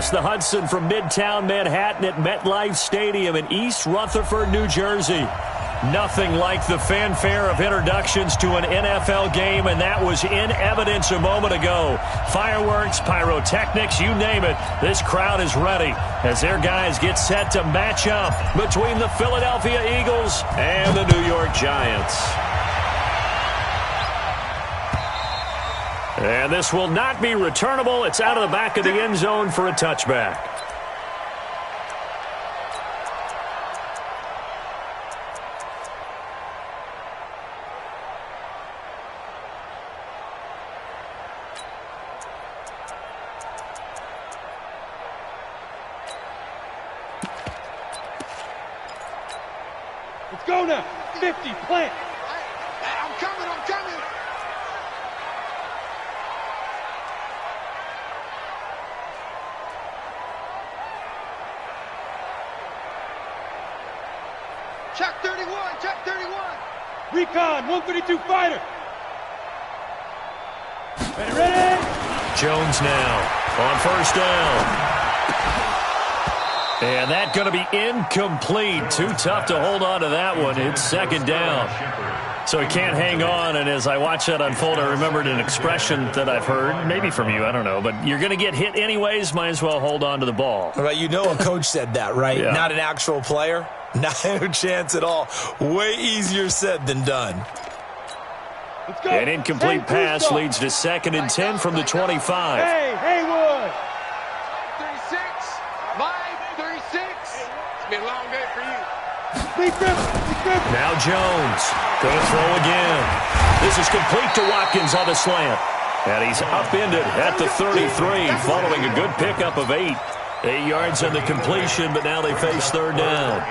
across the Hudson from Midtown Manhattan at MetLife Stadium in East Rutherford, New Jersey. Nothing like the fanfare of introductions to an NFL game, and that was in evidence a moment ago. Fireworks, pyrotechnics, you name it. This crowd is ready as their guys get set to match up between the Philadelphia Eagles and the New York Giants. And this will not be returnable. It's out of the back of the end zone for a touchback. Let's go now. 50, plant. I'm coming. Check 31. Recon, 132 fighter. Ready? Jones now on first down. And that's going to be incomplete. Too tough to hold on to that one. It's second down. So he can't hang on, and as I watch that unfold, I remembered an expression that I've heard, maybe from you, I don't know, but you're going to get hit anyways, might as well hold on to the ball. Well, you know a coach said that, right? Yeah. Not an actual player. Not a chance at all. Way easier said than done. Let's go. An incomplete pass leads to 2nd and 10 from the 25. Hey, Haywood. 36. Live 36. It's been a long day for you. Now Jones going to throw again. This is complete to Watkins on the slant. And he's upended at the 33 following a good pickup of 8. 8 yards on the completion, but now they face third down.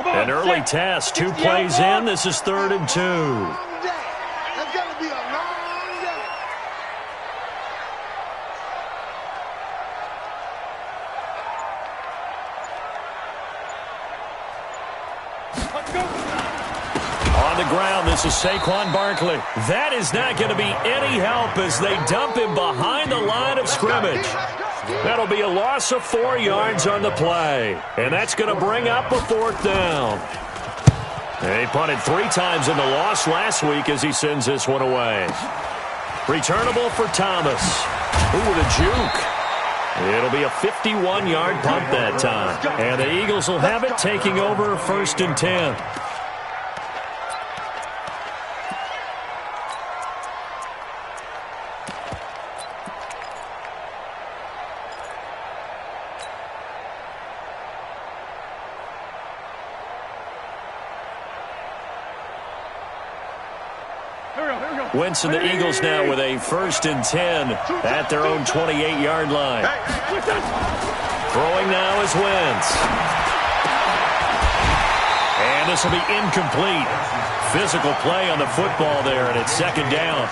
An early test, 2 plays in. This is 3rd and 2. That's going to be a long day. On the ground, this is Saquon Barkley. That is not going to be any help as they dump him behind the line of scrimmage. That'll be a loss of 4 yards on the play. And that's going to bring up a 4th down. He punted 3 times in the loss last week as he sends this one away. Returnable for Thomas. Ooh, with a juke. It'll be a 51-yard punt that time. And the Eagles will have it, taking over 1st and 10. Wentz and the Eagles now with a 1st and 10 at their own 28-yard line. Throwing now is Wentz. And this will be incomplete. Physical play on the football there, and it's 2nd down.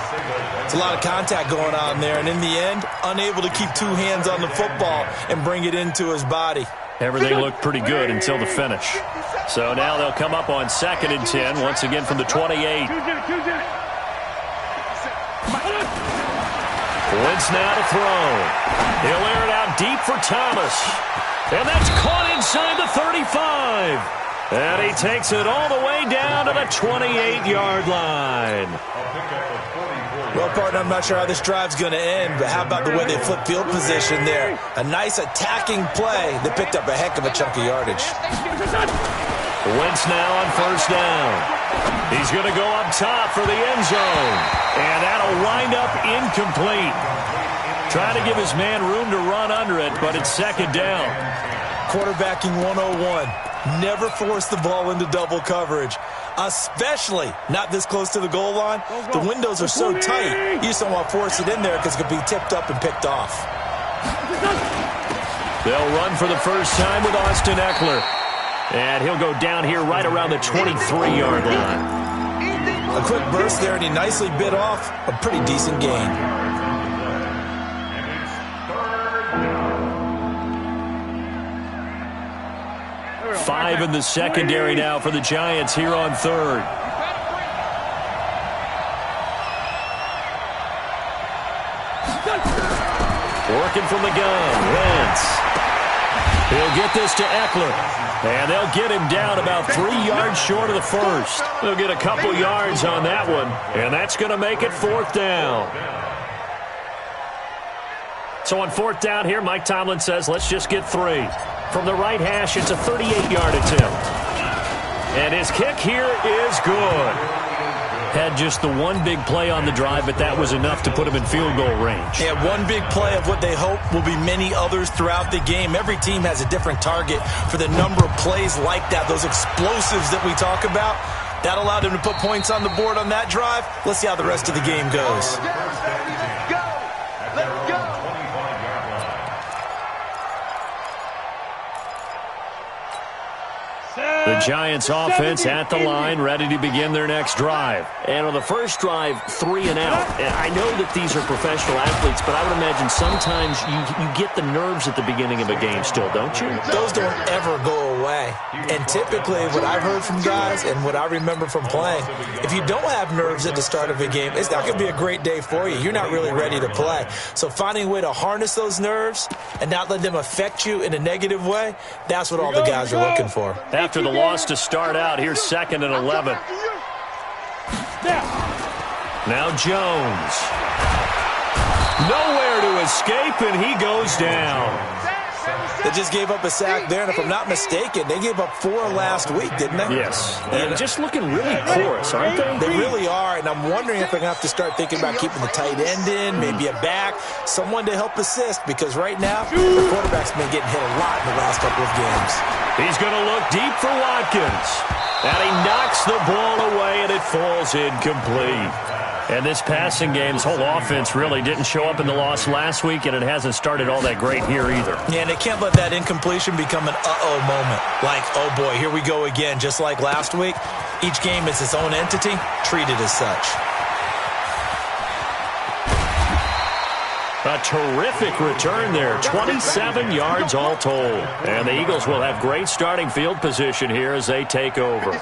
It's a lot of contact going on there, and in the end, unable to keep 2 hands on the football and bring it into his body. Everything looked pretty good until the finish. So now they'll come up on 2nd and 10, once again from the 28. Wentz now to throw. He'll air it out deep for Thomas. And that's caught inside the 35. And he takes it all the way down to the 28-yard line. Well, partner, I'm not sure how this drive's going to end, but how about the way they flip field position there? A nice attacking play that picked up a heck of a chunk of yardage. Wentz now on 1st down. He's going to go up top for the end zone. And that'll wind up incomplete. Trying to give his man room to run under it, but it's 2nd down. Quarterbacking 101. Never force the ball into double coverage, especially not this close to the goal line. The windows are so tight, you just don't want to force it in there because it could be tipped up and picked off. They'll run for the first time with Austin Eckler. And he'll go down here right around the 23-yard line. A quick burst there, and he nicely bit off a pretty decent gain. Five in the secondary now for the Giants here on 3rd. Working from the gun, Wentz. He'll get this to Eckler. And they'll get him down about 3 yards short of the first. They'll get a couple yards on that one, and that's going to make it 4th down. So on 4th down here, Mike Tomlin says, let's just get 3. From the right hash, it's a 38-yard attempt. And his kick here is good. Had just the one big play on the drive, but that was enough to put him in field goal range. Yeah, one big play of what they hope will be many others throughout the game. Every team has a different target for the number of plays like that, those explosives that we talk about. That allowed him to put points on the board on that drive. Let's see how the rest of the game goes. Let's go. The Giants offense at the line, ready to begin their next drive. And on the first drive, 3 and out. And I know that these are professional athletes, but I would imagine sometimes you get the nerves at the beginning of a game still, don't you? Those don't ever go away. And typically what I've heard from guys and what I remember from playing, if you don't have nerves at the start of a game, it's not going to be a great day for you. You're not really ready to play. So finding a way to harness those nerves and not let them affect you in a negative way, that's what all the guys are looking for. After the loss to start out, here's 2nd and 11. Now Jones. Nowhere to escape, and he goes down. They just gave up a sack there, and if I'm not mistaken, they gave up 4 last week, didn't they? Yes. And just looking really porous, aren't they? They really are, and I'm wondering if they're going to have to start thinking about keeping the tight end in, maybe a back, someone to help assist, because right now, the quarterback's been getting hit a lot in the last couple of games. He's going to look deep for Watkins. And he knocks the ball away, and it falls incomplete. And this passing game's whole offense really didn't show up in the loss last week, and it hasn't started all that great here either. Yeah, and they can't let that incompletion become an uh-oh moment. Like, oh boy, here we go again, just like last week. Each game is its own entity, treated as such. A terrific return there, 27 yards all told. And the Eagles will have great starting field position here as they take over.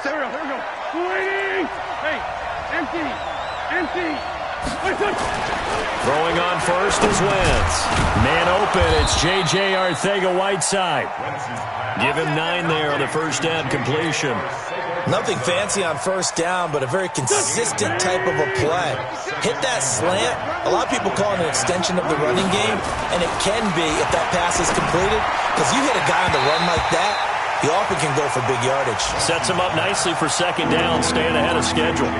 Throwing on first is Wentz. Man open, it's J.J. Arcega-Whiteside. Give him 9 there on the first down completion. Nothing fancy on first down, but a very consistent type of a play. Hit that slant. A lot of people call it an extension of the running game, and it can be if that pass is completed, because you hit a guy on the run like that, he often can go for big yardage. Sets him up nicely for 2nd down, staying ahead of schedule.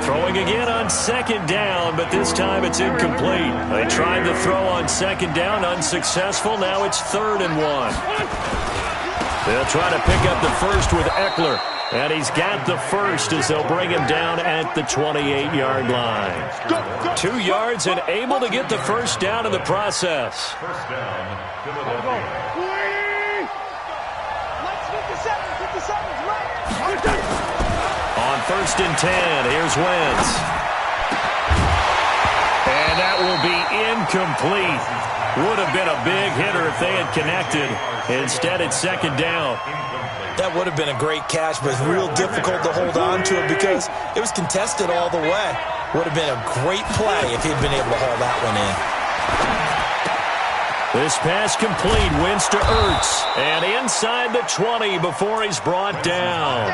Throwing again on 2nd down, but this time it's incomplete. They tried to throw on 2nd down, unsuccessful. Now it's 3rd and 1. They'll try to pick up the first with Eckler. And he's got the first as they'll bring him down at the 28-yard line. 2 yards and able to get the first down in the process. On 1st and 10, here's Wentz. And that will be incomplete. Would have been a big hitter if they had connected. Instead, it's 2nd down. That would have been a great catch, but it's real difficult to hold on to it because it was contested all the way. Would have been a great play if he'd been able to haul that one in. This pass complete, Wentz to Ertz, and inside the 20 before he's brought down.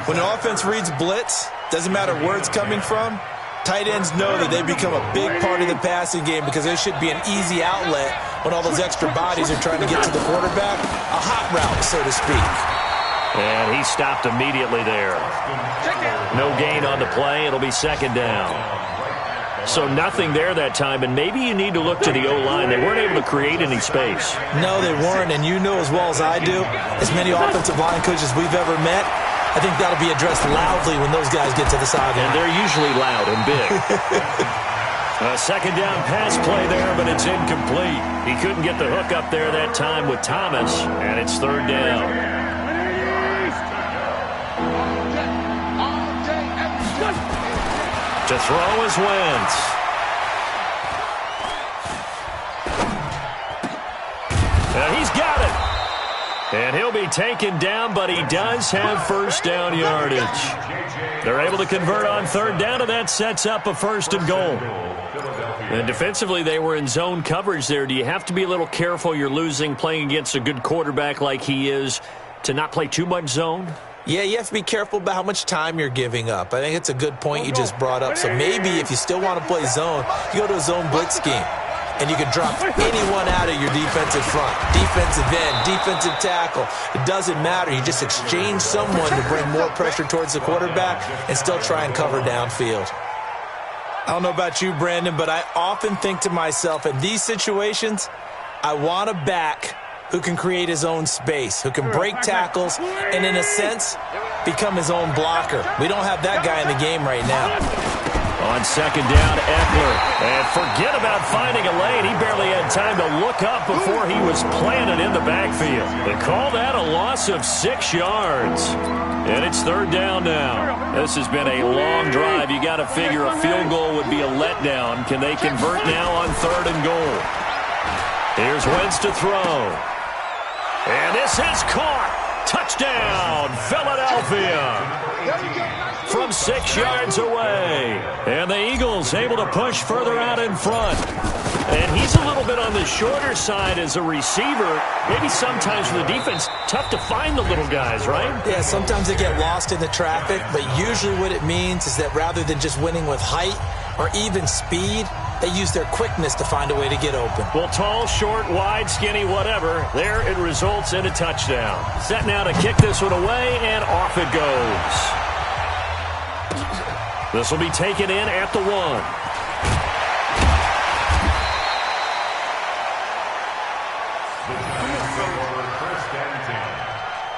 When an offense reads blitz, doesn't matter where it's coming from, tight ends know that they become a big part of the passing game because there should be an easy outlet when all those extra bodies are trying to get to the quarterback. A hot route, so to speak. And he stopped immediately there. No gain on the play. It'll be 2nd down. So nothing there that time, and maybe you need to look to the O-line. They weren't able to create any space. No, they weren't, and you know as well as I do, as many offensive line coaches we've ever met, I think that'll be addressed loudly when those guys get to the sideline. And they're usually loud and big. A 2nd down pass play there, but it's incomplete. He couldn't get the hook up there that time with Thomas, and it's 3rd down. To throw is Wentz. And he's got it. And he'll be taken down, but he does have first down yardage. They're able to convert on third down, and that sets up a first and goal. And defensively, they were in zone coverage there. Do you have to be a little careful you're losing playing against a good quarterback like he is to not play too much zone? Yeah, you have to be careful about how much time you're giving up. I think it's a good point you just brought up. So maybe if you still want to play zone, you go to a zone blitz scheme. And you can drop anyone out of your defensive front, defensive end, defensive tackle. It doesn't matter. You just exchange someone to bring more pressure towards the quarterback and still try and cover downfield. I don't know about you, Brandon, but I often think to myself, in these situations, I want a back who can create his own space, who can break tackles, and in a sense, become his own blocker. We don't have that guy in the game right now. On second down, Eckler. And forget about finding a lane. He barely had time to look up before he was planted in the backfield. They call that a loss of 6 yards. And it's third down now. This has been a long drive. You got to figure a field goal would be a letdown. Can they convert now on third and goal? Here's Wentz to throw. And this is caught. Touchdown, Philadelphia. From 6 yards away. And the Eagles able to push further out in front. And he's a little bit on the shorter side as a receiver. Maybe sometimes for the defense, tough to find the little guys, right? Yeah, sometimes they get lost in the traffic, but usually what it means is that rather than just winning with height or even speed, they use their quickness to find a way to get open. Well, tall, short, wide, skinny, whatever, there it results in a touchdown. Set now to kick this one away, and off it goes. This will be taken in at the 1. First and 10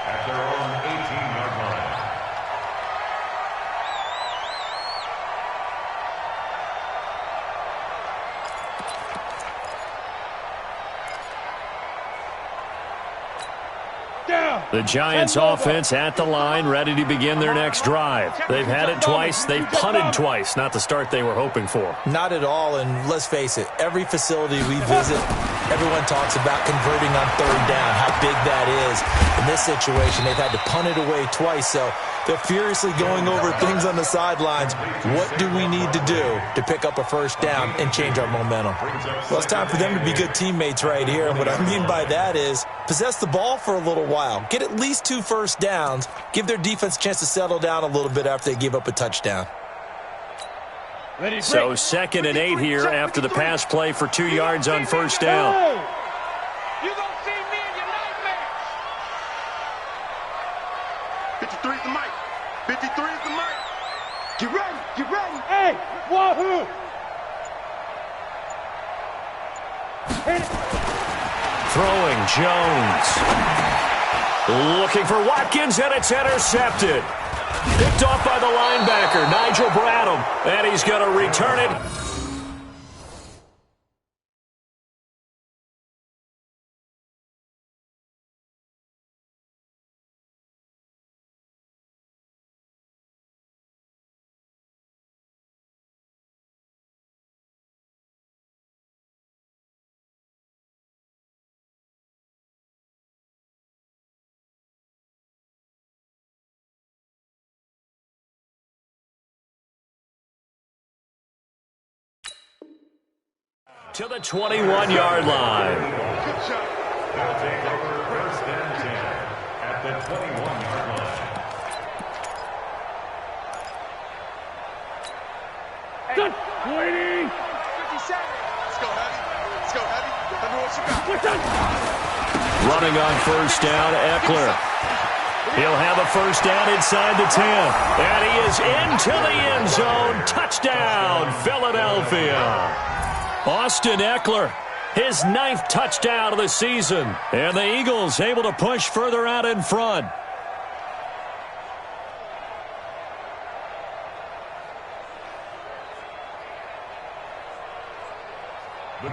at their own 18-yard line. The Giants offense at the line, ready to begin their next drive. They've had it twice. They've punted twice. Not the start they were hoping for. Not at all, and let's face it, every facility we visit, everyone talks about converting on third down, how big that is. In this situation, they've had to punt it away twice, so they're furiously going over things on the sidelines. What do we need to do to pick up a first down and change our momentum? Well, it's time for them to be good teammates right here, and what I mean by that is possess the ball for a little while, get at least 2 first downs, give their defense a chance to settle down a little bit after they give up a touchdown. So 2nd and 8 here after the pass play for 2 yards on first down. You gonna see me in your nightmares. 53 is the mic. 53 is the mic. Get ready. Get ready. Hey, wahoo! Throwing Jones. Looking for Watkins, and it's intercepted. Picked off by the linebacker, Nigel Bradham. And he's going to return it. To the 21-yard line. They'll take over first and 10 at the 21-yard line. Done. 20. 57. Let's go, heavy. Let's go, heavy. Let me what you got. We're done. Running on first down, Eckler. He'll have a first down inside the 10. And he is into the end zone. Touchdown, Philadelphia. Austin Eckler, his 9th touchdown of the season. And the Eagles able to push further out in front.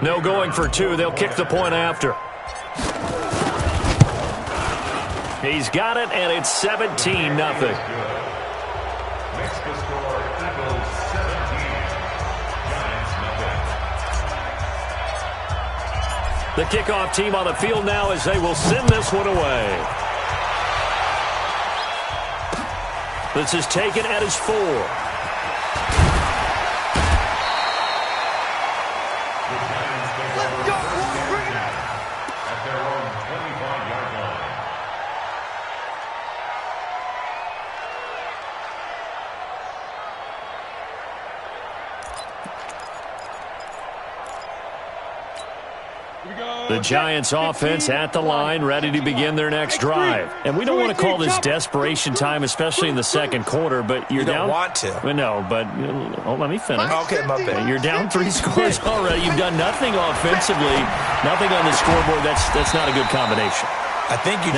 No going for 2. They'll kick the point after. He's got it, and it's 17-0. Makes the score Eagles 17, Giants nothing. The kickoff team on the field now as they will send this one away. This is taken at his 4. Let's go. Bring it up. At their own 25-yard line. The Giants offense at the line, ready to begin their next drive. And we don't want to call this desperation time, especially in the second quarter, but you're down. You don't want to. Well, no, but let me finish. Okay, my bad. You're down 3 scores already. You've done nothing offensively, nothing on the scoreboard. That's not a good combination. I think you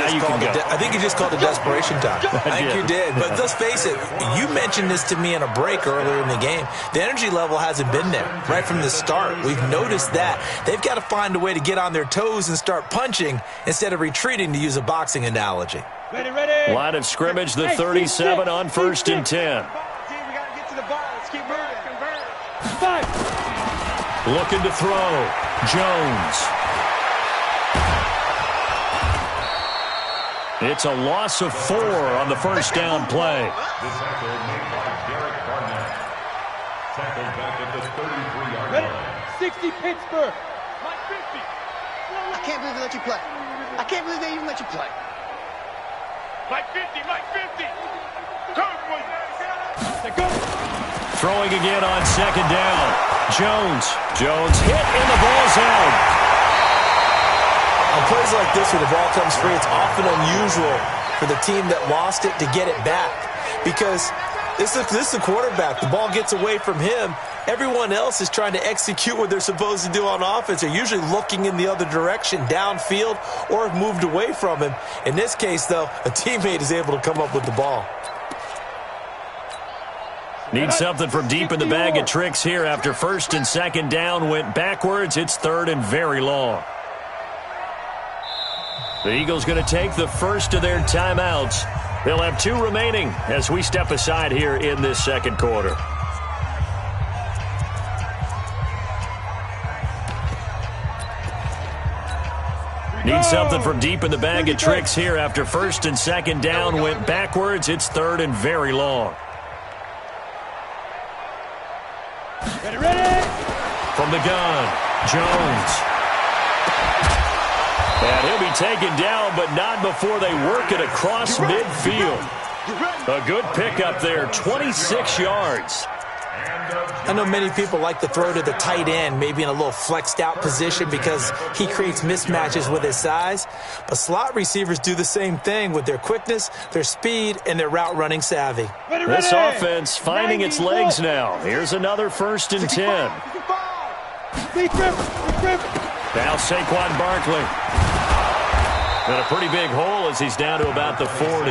just called it desperation time. I think you did. But let's face it, you mentioned this to me in a break earlier in the game. The energy level hasn't been there right from the start. We've noticed that. They've got to find a way to get on their toes and start punching instead of retreating, to use a boxing analogy. Ready. Line of scrimmage, the 37 on 1st and 10. We got to get to the ball. Let's keep moving. Five. Looking to throw. Jones. It's a loss of 4 on the first down play. The tackle made by Derek Barnett. Tackle back at the 33-yard line. 60 Pittsburgh. My 50. I can't believe they let you play. I can't believe they even let you play. Mike 50. Go, boys. Go. Throwing again on second down. Jones hit and the ball's out. On plays like this where the ball comes free, it's often unusual for the team that lost it to get it back. Because this is a quarterback. The ball gets away from him. Everyone else is trying to execute what they're supposed to do on offense. They're usually looking in the other direction, downfield, or have moved away from him. In this case, though, a teammate is able to come up with the ball. Need something from deep in the bag of tricks here after 1st and 2nd down went backwards. It's 3rd and very long. The Eagles going to take the first of their timeouts. They'll have 2 remaining as we step aside here in this second quarter. Need something from deep in the bag of tricks here after 1st and 2nd down went backwards. It's 3rd and very long. Ready. From the gun, Jones. And he'll be taken down, but not before they work it across midfield. A good pickup there, 26 yards. I know many people like to throw to the tight end, maybe in a little flexed out position because he creates mismatches with his size. But slot receivers do the same thing with their quickness, their speed, and their route running savvy. This offense finding its legs now. Here's another 1st and 10. Now Saquon Barkley. And a pretty big hole as he's down to about the 40.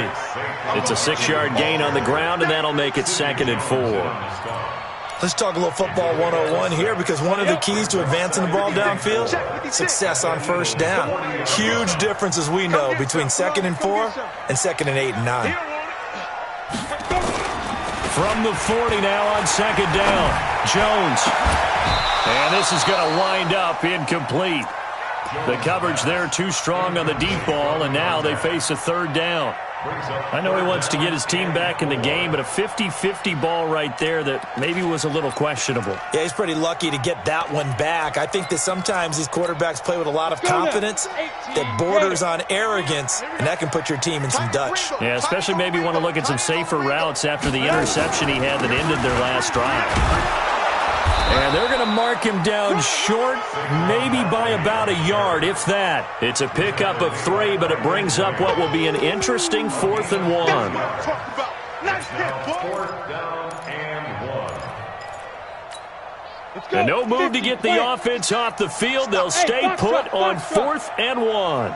It's a 6-yard gain on the ground, and that'll make it 2nd and 4. Let's talk a little football 101 here, because one of the keys to advancing the ball downfield, success on 1st down. Huge difference, as we know, between 2nd and 4 and 2nd and 8 and 9. From the 40 now on 2nd down, Jones. And this is going to wind up incomplete. The coverage there too strong on the deep ball, and now they face a 3rd down. I know he wants to get his team back in the game, but a 50-50 ball right there that maybe was a little questionable. Yeah, he's pretty lucky to get that one back. I think that sometimes these quarterbacks play with a lot of confidence that borders on arrogance, and that can put your team in some Dutch. Yeah, especially maybe want to look at some safer routes after the interception he had that ended their last drive. And they're going to mark him down short, maybe by about a yard, if that. It's a pickup of 3, but it brings up what will be an interesting 4th and 1. Now 4th down and 1. And no move to get the offense off the field. They'll stay put on 4th and 1.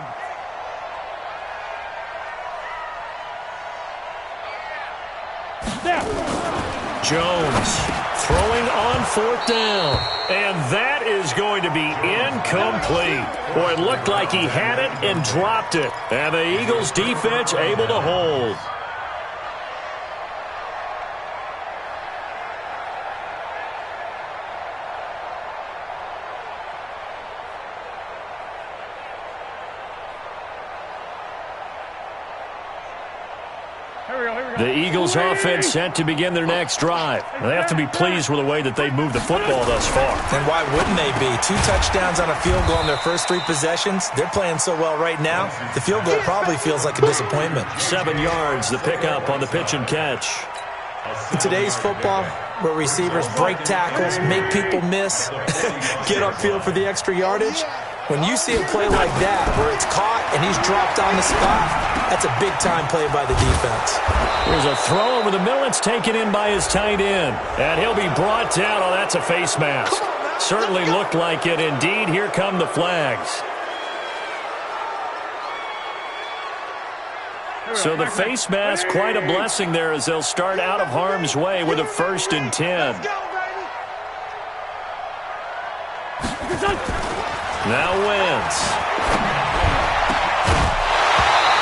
Jones throwing on 4th down. And that is going to be incomplete. Boy, it looked like he had it and dropped it. And the Eagles defense able to hold. The Eagles offense set to begin their next drive. They have to be pleased with the way that they've moved the football thus far. And why wouldn't they be? 2 touchdowns on a field goal in their first 3 possessions. They're playing so well right now, the field goal probably feels like a disappointment. 7 yards, the pickup on the pitch and catch. In today's football, where receivers break tackles, make people miss, get upfield for the extra yardage, when you see a play like that where it's caught and he's dropped on the spot, that's a big-time play by the defense. There's a throw over the middle. It's taken in by his tight end. And he'll be brought down. Oh, that's a face mask. Certainly looked like it. Indeed, here come the flags. So the face mask, quite a blessing there as they'll start out of harm's way with a 1st and 10. Now Wentz.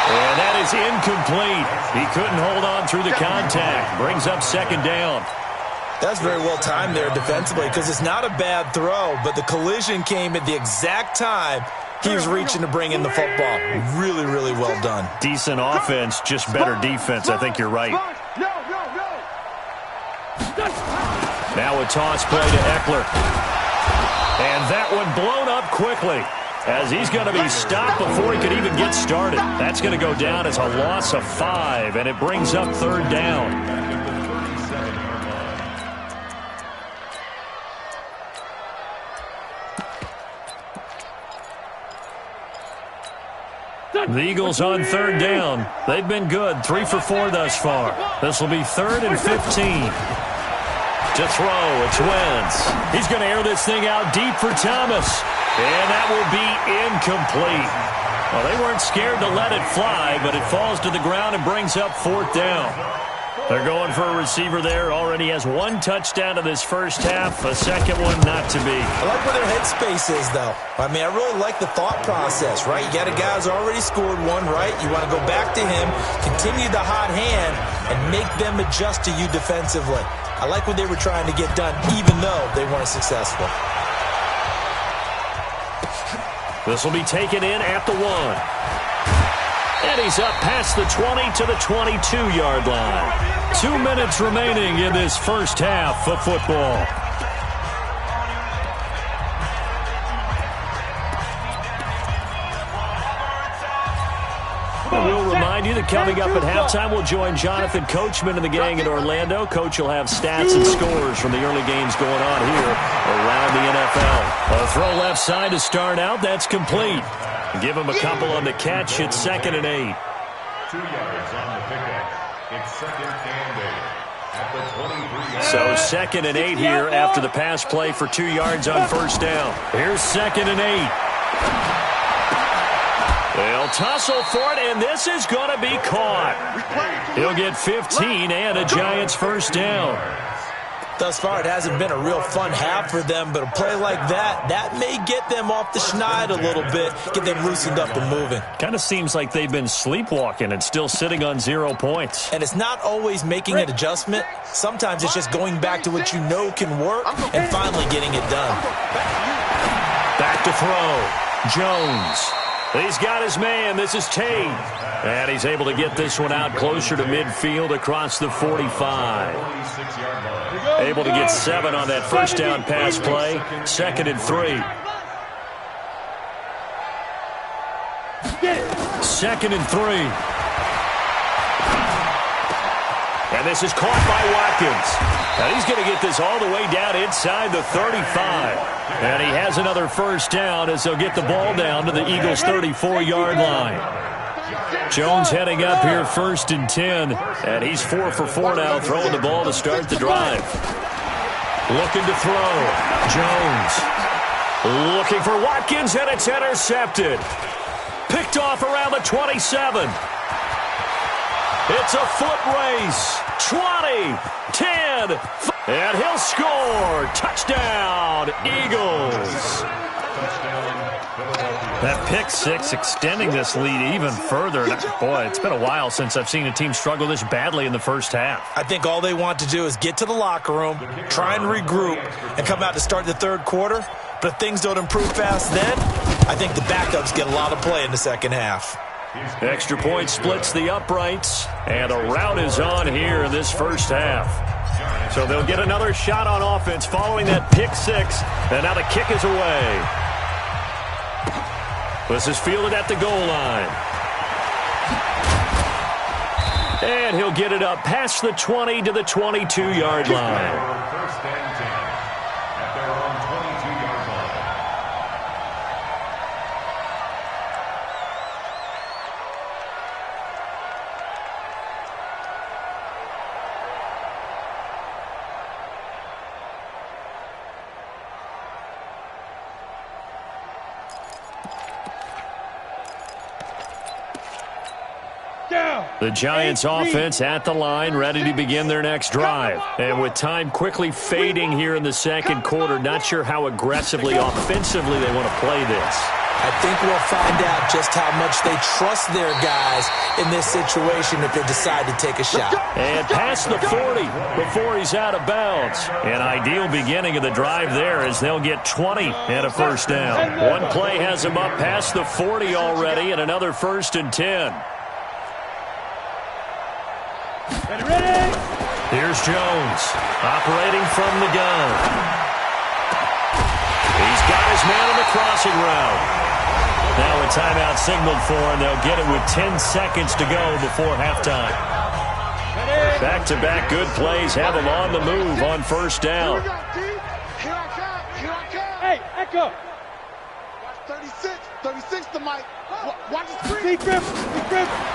And that is incomplete. He couldn't hold on through the contact. Brings up 2nd down. That's very well timed there defensively because it's not a bad throw, but the collision came at the exact time he was reaching to bring in the football. Really, really well done. Decent offense, just better defense. I think you're right. Now a toss play to Eckler. And that one blown up quickly as he's going to be stopped before he could even get started. That's going to go down as a loss of 5, and it brings up 3rd down. The Eagles on 3rd down. They've been good, 3 for 4 thus far. This will be 3rd and 15. To throw, it's Wentz. He's going to air this thing out deep for Thomas. And that will be incomplete. Well, they weren't scared to let it fly, but it falls to the ground and brings up 4th down. They're going for a receiver there. Already has 1 touchdown in this first half. A second one not to be. I like where their headspace is, though. I mean, I really like the thought process, right? You got a guy who's already scored 1, right? You want to go back to him, continue the hot hand, and make them adjust to you defensively. I like what they were trying to get done, even though they weren't successful. This will be taken in at the 1. And he's up past the 20 to the 22-yard line. 2 minutes remaining in this first half of football. We'll remind you that coming up at halftime, we'll join Jonathan Coachman and the gang in Orlando. Coach will have stats and scores from the early games going on here around the NFL. A throw left side to start out. That's complete. Give him a couple on the catch. It's 2nd and 8. 2 yards on the pickup. It's 2nd and 8. At the 23-yard So 2nd and 8 here after the pass play for 2 yards on 1st down. Here's 2nd and 8. They'll tussle for it, and this is going to be caught. He'll get 15 and a Giants 1st down. Thus far, it hasn't been a real fun half for them, but a play like that may get them off the schneid a little bit, get them loosened up and moving. Kind of seems like they've been sleepwalking and still sitting on 0 points. And it's not always making an adjustment. Sometimes it's just going back to what you know can work and finally getting it done. Back to throw. Jones. He's got his man. This is Tate. And he's able to get this one out closer to midfield across the 45. Able to get 7 on that 1st down pass play. 2nd and 3. 2nd and 3. And this is caught by Watkins. And he's going to get this all the way down inside the 35. And he has another 1st down as they'll get the ball down to the Eagles' 34-yard line. Jones heading up here 1st and 10. And he's 4 for 4 now, throwing the ball to start the drive. Looking to throw. Jones. Looking for Watkins, and it's intercepted. Picked off around the 27. It's a foot race. 20, 10, and he'll score. Touchdown, Eagles. That pick 6 extending this lead even further. Boy, it's been a while since I've seen a team struggle this badly in the first half. I think all they want to do is get to the locker room, try and regroup, and come out to start the 3rd quarter. But if things don't improve fast then, I think the backups get a lot of play in the second half. Extra point splits the uprights, and a rout is on here in this first half. So they'll get another shot on offense following that pick six, and now the kick is away. This is fielded at the goal line. And he'll get it up past the 20 to the 22-yard line. First and 10 at their own 22-yard line. The Giants offense at the line, ready to begin their next drive. And with time quickly fading here in the second quarter, not sure how aggressively, offensively they want to play this. I think we'll find out just how much they trust their guys in this situation if they decide to take a shot. And past the 40 before he's out of bounds. An ideal beginning of the drive there as they'll get 20 and a first down. One play has them up past the 40 already, and another 1st and 10. Ready? Here's Jones, operating from the gun. He's got his man on the crossing route. Now a timeout signaled for him. They'll get it with 10 seconds to go before halftime. Back-to-back good plays have him on the move on first down. Hey, Echo. 36 to Mike. Watch the screen.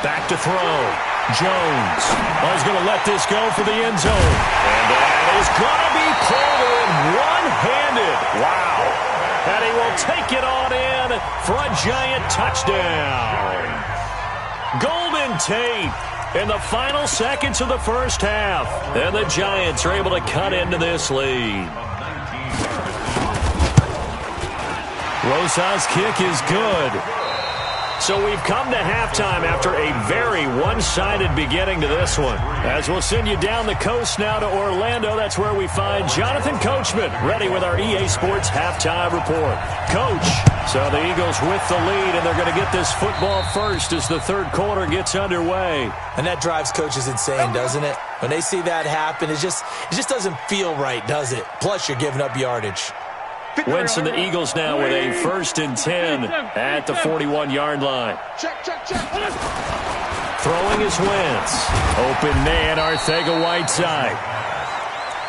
Back to throw. Jones. He's going to let this go for the end zone. And that is going to be pulled in one-handed. Wow. And he will take it on in for a Giant touchdown. Golden Tate in the final seconds of the first half. And the Giants are able to cut into this lead. Rosa's kick is good. So we've come to halftime after a very one-sided beginning to this one. As we'll send you down the coast now to Orlando, that's where we find Jonathan Coachman ready with our EA Sports halftime report. Coach, so the Eagles with the lead, and they're going to get this football first as the third quarter gets underway. And that drives coaches insane, doesn't it? When they see that happen, it just doesn't feel right, does it? Plus, you're giving up yardage. Wentz and the Eagles now with a 1st and 10 at the 41-yard line. Check. Throwing is Wentz. Open man, Arcega-Whiteside.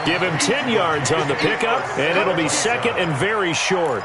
Give him 10 yards on the pickup, and it'll be second and very short.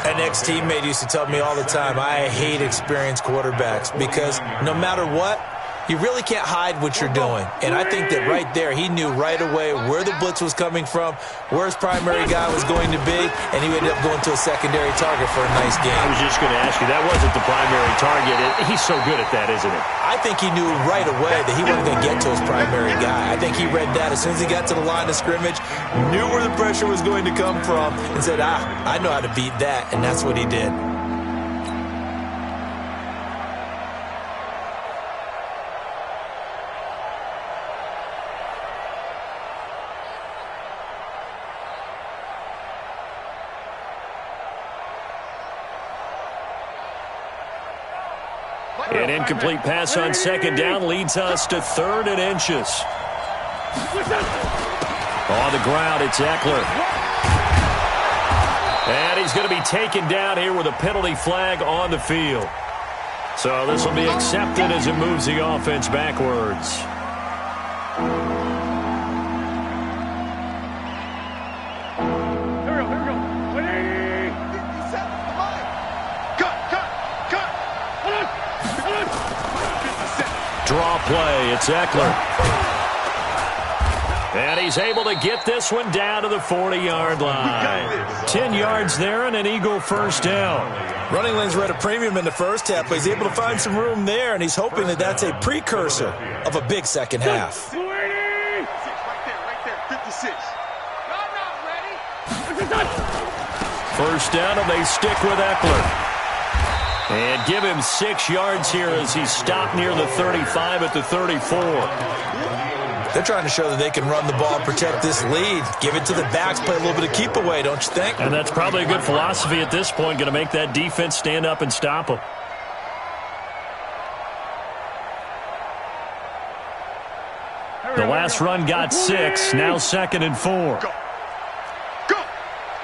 An ex-teammate used to tell me all the time, I hate experienced quarterbacks because no matter what, you really can't hide what you're doing. And I think that right there, he knew right away where the blitz was coming from, where his primary guy was going to be, and he ended up going to a secondary target for a nice game. I was just going to ask you, that wasn't the primary target. He's so good at that, isn't it? I think he knew right away that he wasn't going to get to his primary guy. I think he read that as soon as he got to the line of scrimmage, knew where the pressure was going to come from, and said, I know how to beat that, and that's what he did. An incomplete pass on second down leads us to 3rd and inches. On the ground, it's Eckler. And he's going to be taken down here with a penalty flag on the field. So this will be accepted as it moves the offense backwards. Draw play, it's Eckler. And he's able to get this one down to the 40-yard line. 10 yards there and an Eagle first down. Running lanes were at a premium in the first half, but he's able to find some room there, and he's hoping that that's a precursor of a big second half. Right there, 56. Ready? First down, and they stick with Eckler. And give him 6 yards here as he's stopped near the 35 at the 34. They're trying to show that they can run the ball, protect this lead, give it to the backs, play a little bit of keep away, don't you think? And that's probably a good philosophy at this point, going to make that defense stand up and stop them. The last run got 6, now 2nd and 4. Go.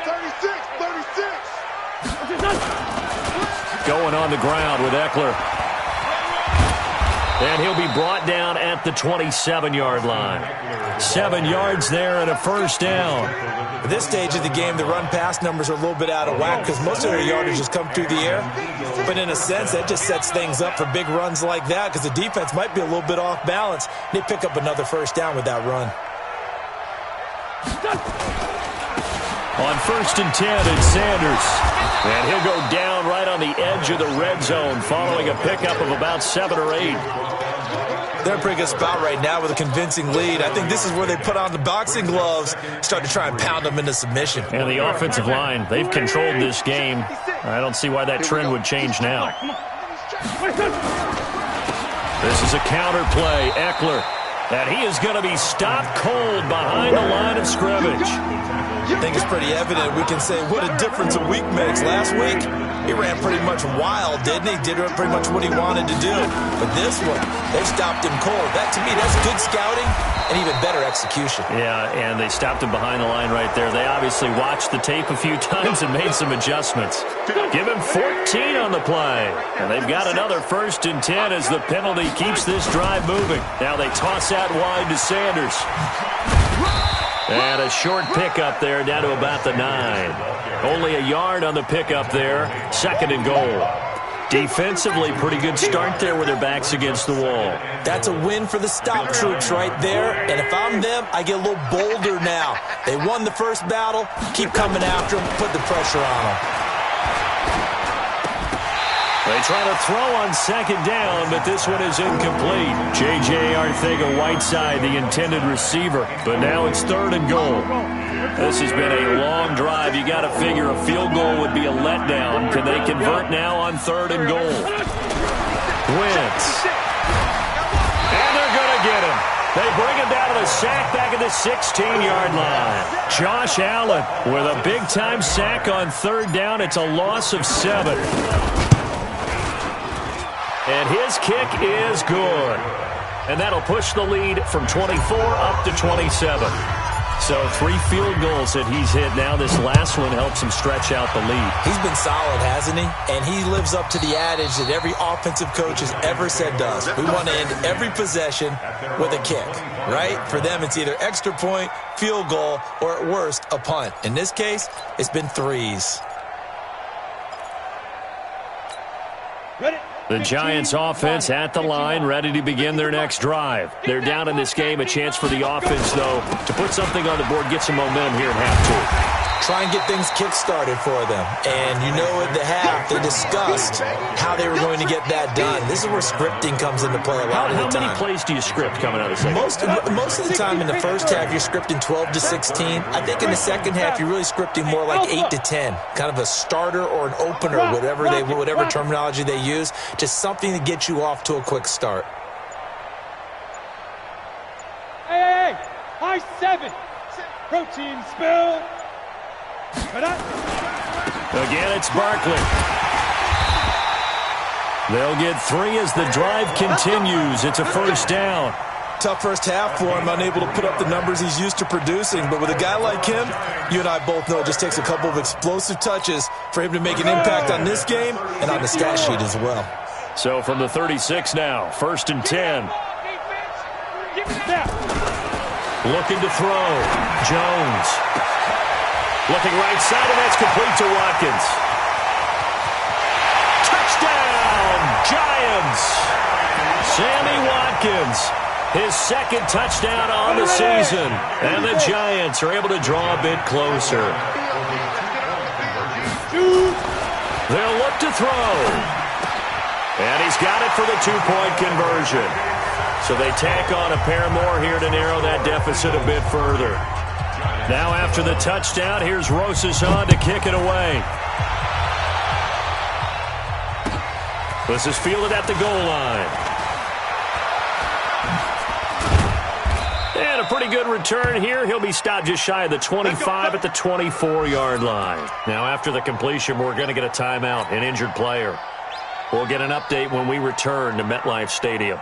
36. Going on the ground with Eckler. And he'll be brought down at the 27-yard line. 7 yards there and a first down. At this stage of the game, the run-pass numbers are a little bit out of whack because most of their yardage has come through the air. But in a sense, that just sets things up for big runs like that because the defense might be a little bit off balance. They pick up another first down with that run. On 1st and 10, it's Sanders. And he'll go down right on the edge of the red zone following a pickup of about 7 or 8. They're in a pretty good spot right now with a convincing lead. I think this is where they put on the boxing gloves, start to try and pound them into submission. And the offensive line, they've controlled this game. I don't see why that trend would change now. This is a counter play. Eckler. And he is going to be stopped cold behind the line of scrimmage. I think it's pretty evident. We can say what a difference a week makes. Last week, he ran pretty much wild, didn't he? Did pretty much what he wanted to do. But this one, they stopped him cold. That, to me, that's good scouting and even better execution. Yeah, and they stopped him behind the line right there. They obviously watched the tape a few times and made some adjustments. Give him 14 on the play. And they've got another 1st and 10 as the penalty keeps this drive moving. Now they toss out wide to Sanders. And a short pickup there down to about the 9. Only a yard on the pickup there. 2nd and goal. Defensively, pretty good start there with their backs against the wall. That's a win for the stop troops right there. And if I'm them, I get a little bolder now. They won the first battle. Keep coming after them. Put the pressure on them. They try to throw on 2nd down, but this one is incomplete. J.J. Arcega-Whiteside, the intended receiver, but now it's 3rd and goal. This has been a long drive. You got to figure a field goal would be a letdown. Can they convert now on 3rd and goal? Wentz. And they're going to get him. They bring him down to the sack back at the 16-yard line. Josh Allen with a big-time sack on 3rd down. It's a loss of 7. And his kick is good. And that'll push the lead from 24 up to 27. So 3 field goals that he's hit now. This last one helps him stretch out the lead. He's been solid, hasn't he? And he lives up to the adage that every offensive coach has ever said to us. We want to end every possession with a kick, right? For them, it's either extra point, field goal, or at worst, a punt. In this case, it's been 3s. The Giants offense at the line, ready to begin their next drive. They're down in this game. A chance for the offense, though, to put something on the board, get some momentum here at half 2. Try and get things kick-started for them. And you know at the half, they discussed how they were going to get that done. This is where scripting comes into play a lot of the time. How many plays do you script coming out of the second? Most of the time in the first half, you're scripting 12 to 16. I think in the second half, you're really scripting more like 8 to 10. Kind of a starter or an opener, whatever terminology they use. Just something to get you off to a quick start. Hey, high 7. Protein spill. Again, it's Barkley. They'll get 3 as the drive continues. It's a first down. Tough first half for him, unable to put up the numbers he's used to producing. But with a guy like him, you and I both know it just takes a couple of explosive touches for him to make an impact on this game and on the stat sheet as well. So from the 36 now, 1st and 10. Looking to throw. Jones. Looking right side, and that's complete to Watkins. Touchdown, Giants! Sammy Watkins, his 2nd touchdown on the season. And the Giants are able to draw a bit closer. They'll look to throw. And he's got it for the 2-point conversion. So they tack on a pair more here to narrow that deficit a bit further. Now after the touchdown, here's Rosas to kick it away. This is fielded at the goal line. And a pretty good return here. He'll be stopped just shy of the 25 at the 24-yard line. Now after the completion, we're going to get a timeout, an injured player. We'll get an update when we return to MetLife Stadium.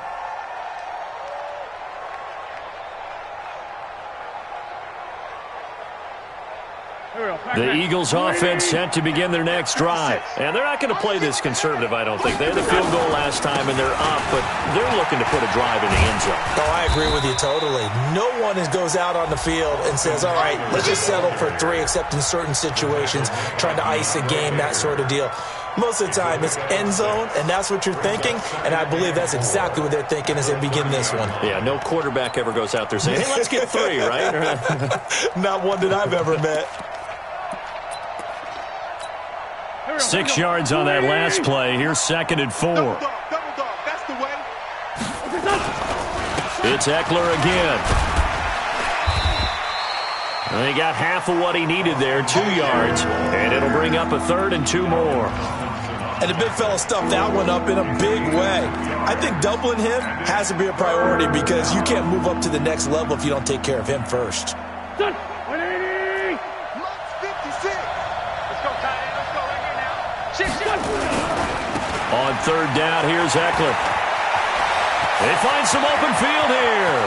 The Eagles offense set to begin their next drive. And they're not going to play this conservative, I don't think. They had the field goal last time, and they're up, but they're looking to put a drive in the end zone. Oh, I agree with you totally. No one goes out on the field and says, all right, let's just settle for 3, except in certain situations, trying to ice a game, that sort of deal. Most of the time, it's end zone, and that's what you're thinking, and I believe that's exactly what they're thinking as they begin this one. Yeah, no quarterback ever goes out there saying, hey, let's get 3, right? Not one that I've ever met. 6 yards on that last play. Here's 2nd and 4. Double dog. That's the way. It's Eckler again. And he got half of what he needed there, 2 yards, and it'll bring up a 3rd and 2 more. And the big fella stuffed that one up in a big way. I think doubling him has to be a priority because you can't move up to the next level if you don't take care of him first. 180. 56. Let's go, tight end. Let's go right here now. On 3rd down, here's Eckler. They find some open field here.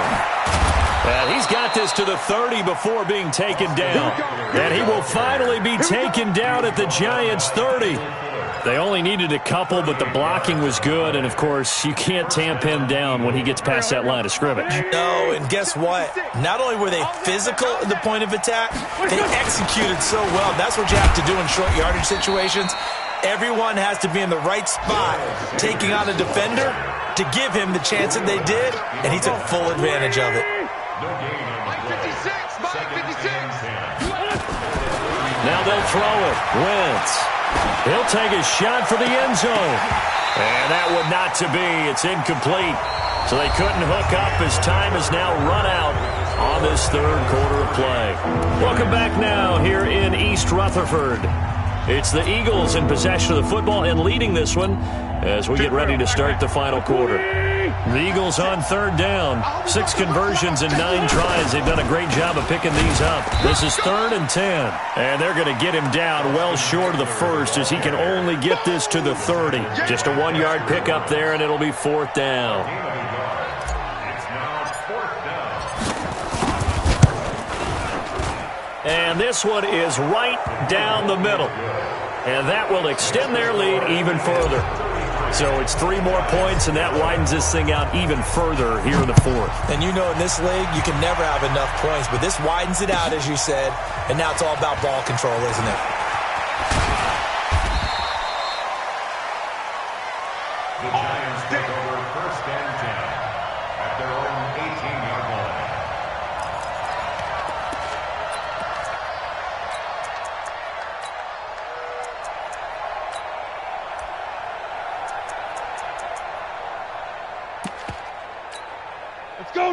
And he's got this to the 30 before being taken down. And he will finally be taken down at the Giants' 30. They only needed a couple, but the blocking was good. And, of course, you can't tamp him down when he gets past that line of scrimmage. No, and guess what? Not only were they physical at the point of attack, they executed so well. That's what you have to do in short yardage situations. Everyone has to be in the right spot, taking on a defender to give him the chance that they did, and he took full advantage of it. Mike 56. Now they'll throw it. Wentz. He'll take a shot for the end zone. And that would not to be. It's incomplete. So they couldn't hook up as time is now run out on this 3rd quarter of play. Welcome back now here in East Rutherford. It's the Eagles in possession of the football and leading this one as we get ready to start the final quarter. The Eagles on 3rd down. 6 conversions and 9 tries. They've done a great job of picking these up. This is 3rd and 10. And they're going to get him down well short of the 1st as he can only get this to the 30. Just a 1-yard pickup there, and it'll be 4th down. And this one is right down the middle. And that will extend their lead even further. So it's 3 more points, and that widens this thing out even further here in the 4th. And you know in this league, you can never have enough points, but this widens it out, as you said, and now it's all about ball control, isn't it? The Giants take over 1st and 10 at their own 18-yard line.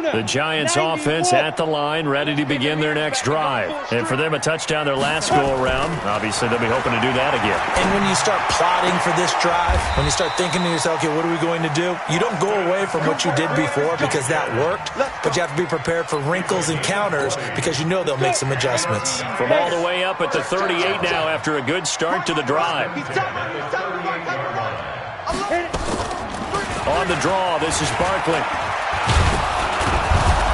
The Giants offense at the line, ready to begin their next drive. And for them, a touchdown their last go-around. Obviously, they'll be hoping to do that again. And when you start plotting for this drive, when you start thinking to yourself, okay, what are we going to do? You don't go away from what you did before because that worked, but you have to be prepared for wrinkles and counters because you know they'll make some adjustments. From all the way up at the 38 now after a good start to the drive. On the draw, this is Barkley.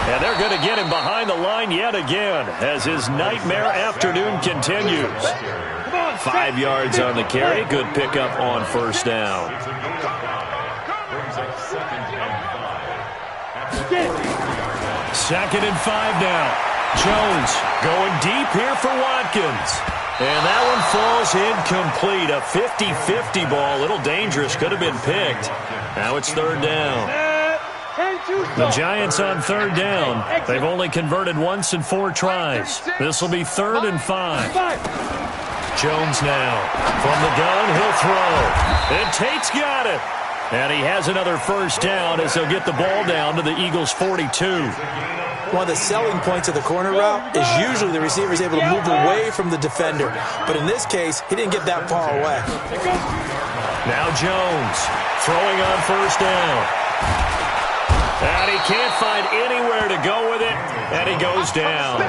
And they're going to get him behind the line yet again as his nightmare afternoon continues. 5 yards on the carry. Good pickup on 1st down. 2nd and 5 now. Jones going deep here for Watkins. And that one falls incomplete. A 50-50 ball. A little dangerous. Could have been picked. Now it's 3rd down. The Giants on 3rd down. They've only converted once in 4 tries. This will be 3rd and 5. Jones now. From the gun, he'll throw. And Tate's got it. And he has another 1st down as they'll get the ball down to the Eagles' 42. One of the selling points of the corner route is usually the receiver is able to move away from the defender. But in this case, he didn't get that far away. Now Jones throwing on 1st down. And he can't find anywhere to go with it, and he goes down.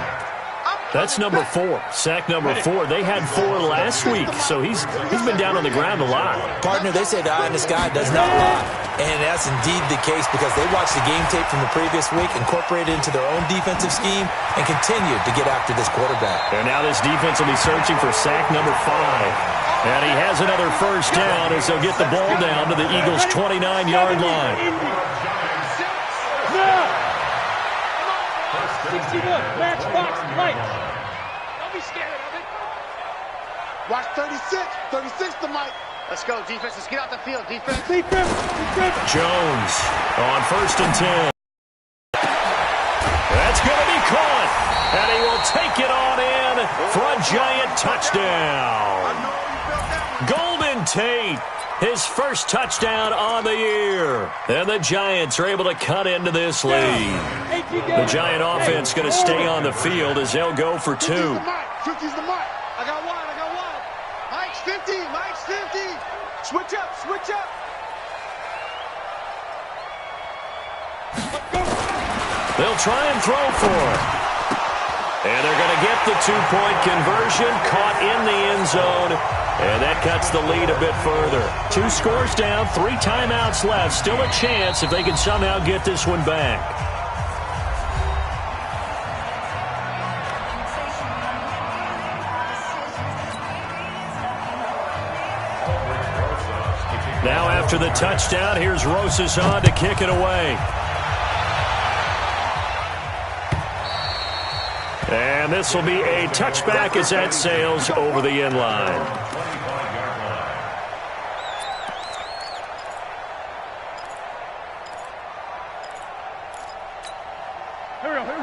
That's number 4. Sack number 4. They had 4 last week, so he's been down on the ground a lot. Partner, they say the eye in the sky does not lie. And that's indeed the case because they watched the game tape from the previous week, incorporated it into their own defensive scheme, and continued to get after this quarterback. And now this defense will be searching for sack number 5. And he has another first down as they'll get the ball down to the Eagles' 29-yard line. 61, matchbox lights. Don't be scared of it. Watch 36. 36 to Mike. Let's go, defense. Let's get out the field, defense. Defense. Jones on 1st and 10. That's going to be caught. And he will take it on in for a Giant touchdown. Golden Tate, his first touchdown on the year. And the Giants are able to cut into this lead. The Giant offense going to stay on the field as they'll go for 2. 50's the mark. I got one. Mike's 50. Mike's 50. Switch up. They'll try and throw for it. And they're going to get the 2-point conversion, caught in the end zone. And that cuts the lead a bit further. 2 scores down, 3 timeouts left. Still a chance if they can somehow get this one back. Now after the touchdown, here's Rosas on to kick it away. And this will be a touchback as that sails over the end line.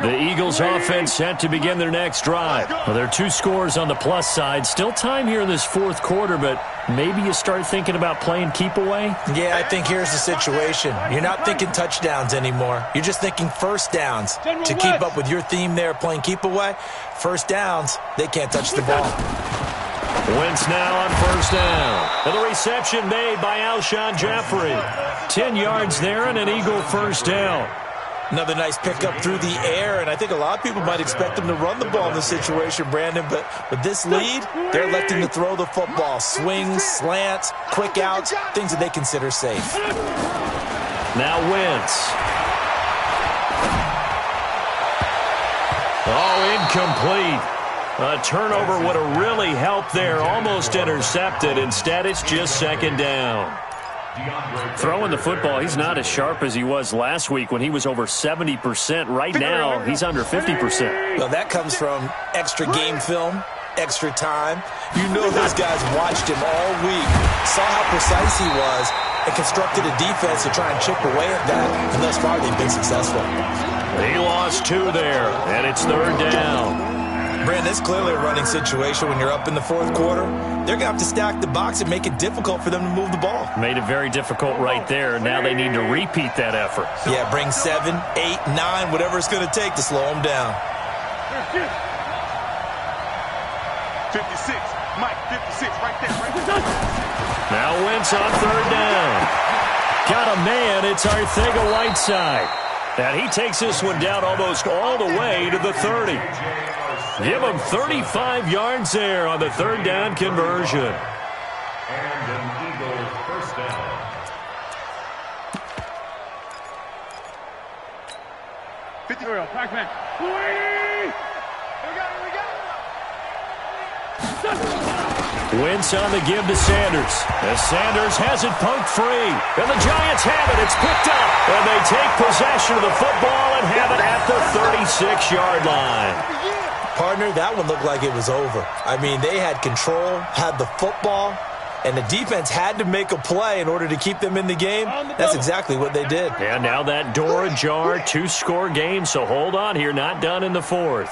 The Eagles offense set to begin their next drive. Well, there are 2 scores on the plus side. Still time here in this 4th quarter, but maybe you start thinking about playing keep away? Yeah, I think here's the situation. You're not thinking touchdowns anymore. You're just thinking first downs. To keep up with your theme there, playing keep away, first downs, they can't touch the ball. Wentz now on 1st down. And the reception made by Alshon Jeffrey. 10 yards there and an Eagle first down. Another nice pickup through the air, and I think a lot of people might expect them to run the ball in this situation, Brandon, but with this lead, they're electing to throw the football. Swings, slants, quick outs, things that they consider safe. Now Wentz. Oh, incomplete. A turnover would have really helped there. Almost intercepted. Instead, it's just 2nd down. Throwing the football, he's not as sharp as he was last week when he was over 70%. Right now, he's under 50%. Well, that comes from extra game film, extra time. You know those guys watched him all week, saw how precise he was, and constructed a defense to try and chip away at that. And thus far, they've been successful. He lost 2 there, and it's 3rd down. Brandon, it's clearly a running situation when you're up in the 4th quarter. They're going to have to stack the box and make it difficult for them to move the ball. Made it very difficult right there. Now they need to repeat that effort. Yeah, bring 7, 8, 9, whatever it's going to take to slow them down. 56. Mike, 56 right there. Now Wentz on 3rd down. Got a man. It's Arcega-Whiteside. And he takes this one down almost all the way to the 30. Give him 35 yards there on the 3rd down conversion. And an Eagle first down. Pac-Man. Wentz on the give to Sanders. As Sanders has it poked free. And the Giants have it. It's picked up. And they take possession of the football and have it at the 36-yard line. Partner, that one looked like it was over. I mean, they had control, had the football, and the defense had to make a play in order to keep them in the game. That's exactly what they did. And now that door ajar, 2-score game, so hold on here, not done in the 4th.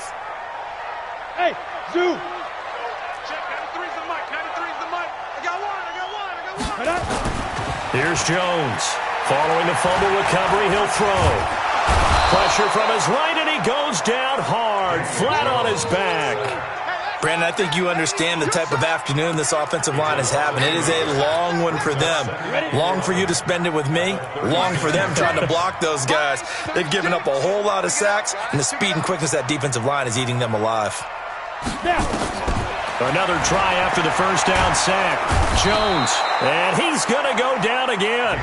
Hey, Zoo. Check, 93's the mic. 93's the mic. I got one. Here's Jones. Following the fumble recovery, he'll throw. Pressure from his right, and he goes down hard, flat on his back. Brandon, I think you understand the type of afternoon this offensive line is having. It is a long one for them. Long for you to spend it with me. Long for them trying to block those guys. They've given up a whole lot of sacks, and the speed and quickness of that defensive line is eating them alive. Another try after the first down sack. Jones. And he's going to go down again.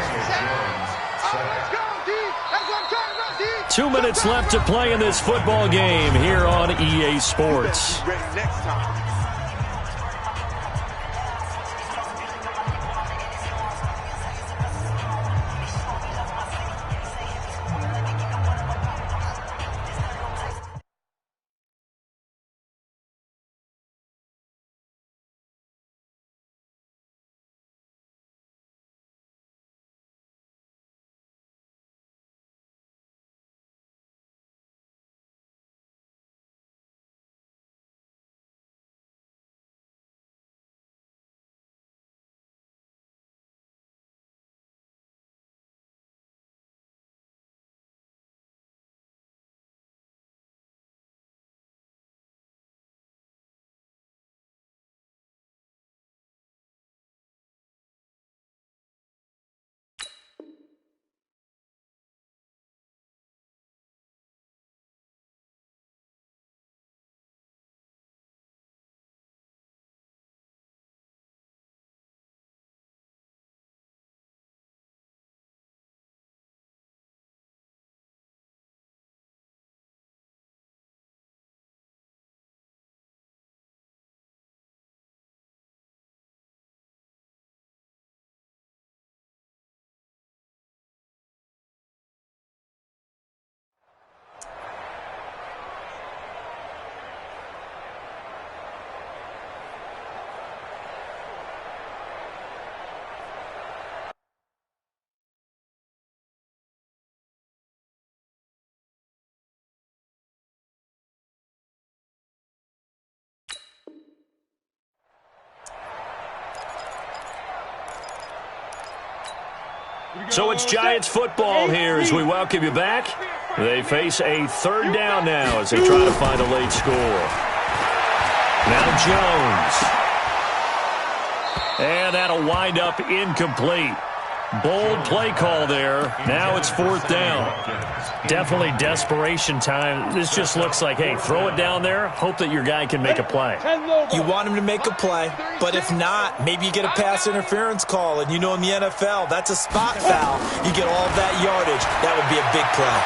2 minutes left to play in this football game here on EA Sports. So it's Giants football here as we welcome you back. They face a third down now as they try to find a late score. Now Jones. And that'll wind up incomplete. Bold play call there. Now it's fourth down. Definitely desperation time. This just looks like, hey, throw it down there, hope that your guy can make a play. You want him to make a play, but if not, maybe you get a pass interference call, and you know in the NFL, that's a spot foul. You get all of that yardage. That would be a big play.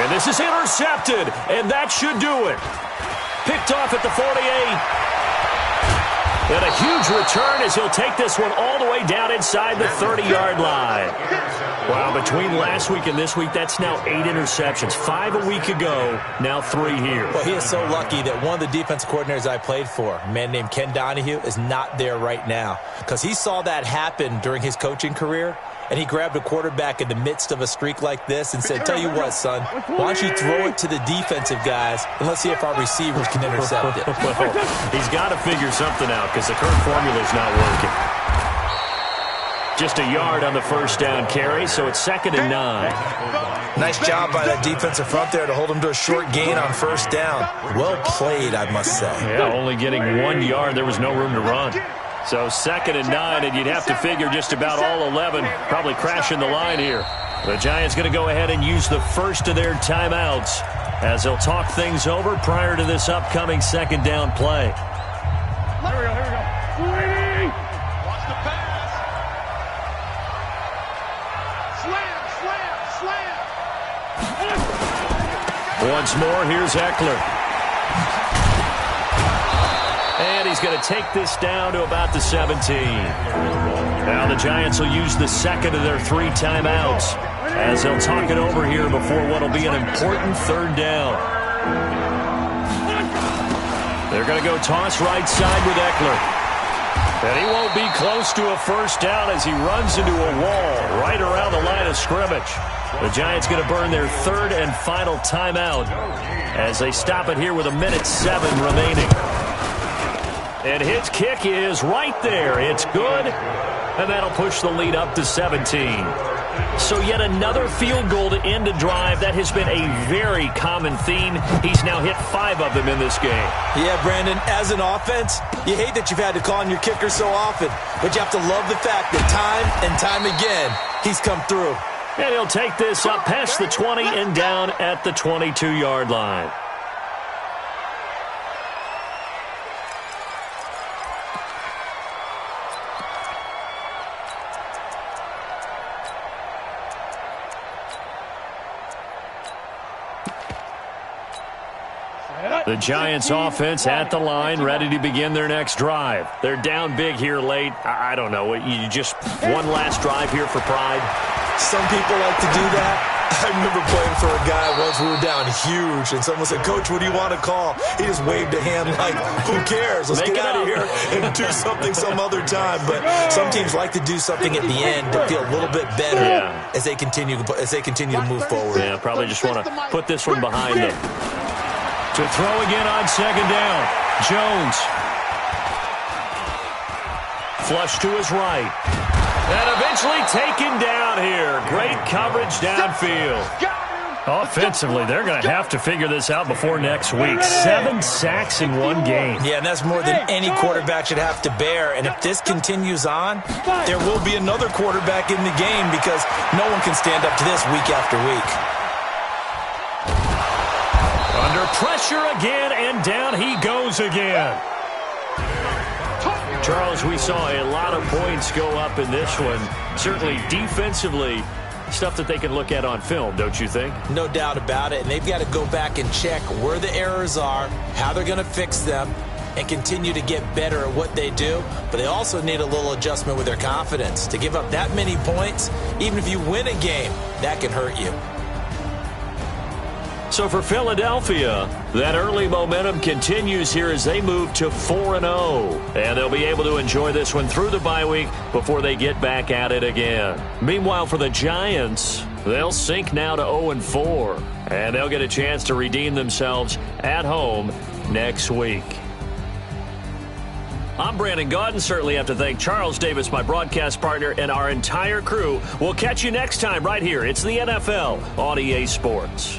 And this is intercepted, and that should do it. Picked off at the 48. And a huge return as he'll take this one all the way down inside the 30-yard line. Wow, between last week and this week, that's now 8 interceptions. 5 a week ago, now 3 here. Well, he is so lucky that one of the defense coordinators I played for, a man named Ken Donahue, is not there right now. Because he saw that happen during his coaching career, and he grabbed a quarterback in the midst of a streak like this and said, tell you what, son, why don't you throw it to the defensive guys, and let's see if our receivers can intercept it. Well, he's got to figure something out because the current formula's not working. Just a yard on the first down carry, so it's 2nd and 9. Nice job by that defensive front there to hold him to a short gain on first down. Well played, I must say. Yeah, only getting 1 yard. There was no room to run. So 2nd and 9, and you'd have to figure just about all 11 probably crashing the line here. The Giants going to go ahead and use the first of their timeouts as they'll talk things over prior to this upcoming 2nd down play. Here we go, here we go. Watch the pass. Slam. Once more, here's Eckler. And he's going to take this down to about the 17. Now the Giants will use the second of their 3 timeouts as they'll talk it over here before what will be an important 3rd down. They're going to go toss right side with Eckler. And he won't be close to a first down as he runs into a wall right around the line of scrimmage. The Giants going to burn their 3rd and final timeout as they stop it here with 1:07 remaining. And his kick is right there. It's good, and that'll push the lead up to 17. So yet another field goal to end a drive. That has been a very common theme. He's now hit 5 of them in this game. Yeah, Brandon, as an offense, you hate that you've had to call on your kicker so often, but you have to love the fact that time and time again, he's come through. And he'll take this up past the 20 and down at the 22-yard line. The Giants offense at the line, ready to begin their next drive. They're down big here late. I don't know. You just one last drive here for pride? Some people like to do that. I remember playing for a guy once. We were down huge, and someone said, "Coach, what do you want to call?" He just waved a hand like, "Who cares? Let's get out of here and do something some other time." But some teams like to do something at the end to feel a little bit better as they continue to move forward. Yeah, probably just want to put this one behind them. To throw again on second down. Jones. Flush to his right. And eventually taken down here. Great coverage downfield. Offensively, they're going to have to figure this out before next week. 7 sacks in one game. Yeah, and that's more than any quarterback should have to bear. And if this continues on, there will be another quarterback in the game because no one can stand up to this week after week. Under pressure again, and down he goes again. Charles, we saw a lot of points go up in this one. Certainly defensively, stuff that they can look at on film, don't you think? No doubt about it. And they've got to go back and check where the errors are, how they're going to fix them, and continue to get better at what they do. But they also need a little adjustment with their confidence. To give up that many points, even if you win a game, that can hurt you. So for Philadelphia, that early momentum continues here as they move to 4-0. And they'll be able to enjoy this one through the bye week before they get back at it again. Meanwhile, for the Giants, they'll sink now to 0-4. And they'll get a chance to redeem themselves at home next week. I'm Brandon Gaudin. Certainly have to thank Charles Davis, my broadcast partner, and our entire crew. We'll catch you next time right here. It's the NFL on EA Sports.